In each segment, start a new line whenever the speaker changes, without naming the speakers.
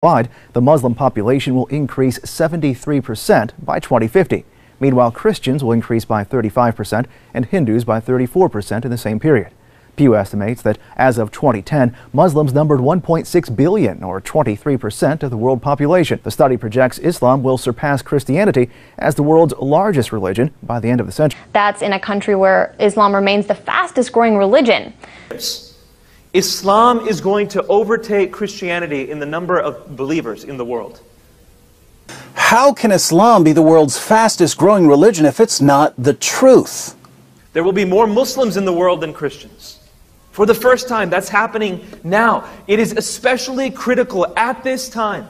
Worldwide, the Muslim population will increase 73% by 2050. Meanwhile, Christians will increase by 35% and Hindus by 34% in the same period. Pew estimates that as of 2010, Muslims numbered 1.6 billion, or 23% of the world population. The study projects Islam will surpass Christianity as the world's largest religion by the end of the century.
That's in a country where Islam remains the fastest growing religion.
Islam is going to overtake Christianity in the number of believers in the world.
How can Islam be the world's fastest growing religion if it's not the truth?
There will be more Muslims in the world than Christians. For the first time, that's happening now. It is especially critical at this time.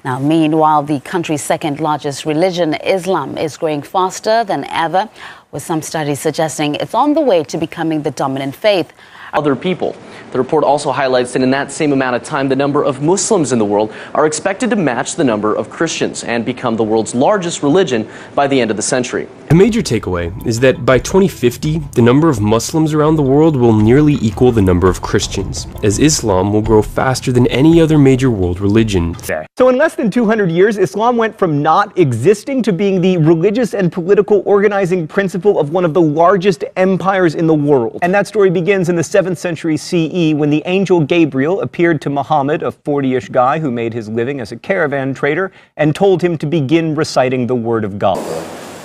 Now, meanwhile, the country's second largest religion, Islam, is growing faster than ever, with some studies suggesting it's on the way to becoming the dominant faith.
Other people. The report also highlights that in that same amount of time, the number of Muslims in the world are expected to match the number of Christians and become the world's largest religion by the end of the century.
A major takeaway is that by 2050, the number of Muslims around the world will nearly equal the number of Christians, as Islam will grow faster than any other major world religion.
So in less than 200 years, Islam went from not existing to being the religious and political organizing principle of one of the largest empires in the world. And that story begins in the 7th century CE, when the angel Gabriel appeared to Muhammad, a 40-ish guy who made his living as a caravan trader, and told him to begin reciting the word of God.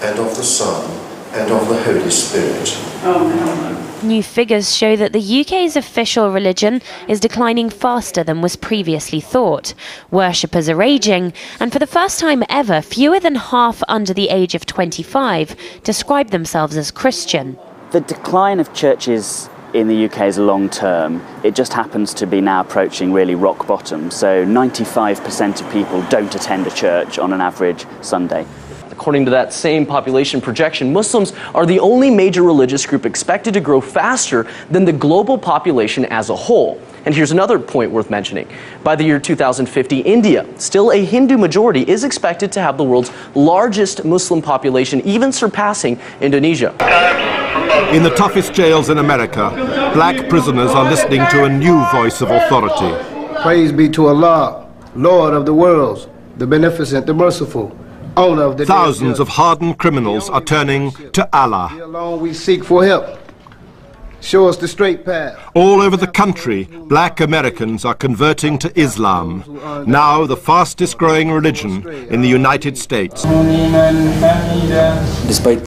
And of the Son, and of the Holy Spirit.
New figures show that the UK's official religion is declining faster than was previously thought. Worshippers are aging, and for the first time ever, fewer than half under the age of 25 describe themselves as Christian.
The decline of churches in the UK is long term. It just happens to be now approaching really rock bottom. So 95% of people don't attend a church on an average Sunday.
According to that same population projection, Muslims are the only major religious group expected to grow faster than the global population as a whole. And here's another point worth mentioning. By the year 2050, India, still a Hindu majority, is expected to have the world's largest Muslim population, even surpassing Indonesia.
In the toughest jails in America, black prisoners are listening to a new voice of authority.
Praise be to Allah, Lord of the worlds, the beneficent, the merciful.
Thousands of hardened criminals are turning to Allah.
Alone we seek for help. Show us the straight path.
All over the country, black Americans are converting to Islam, now the fastest growing religion in the United States.
Despite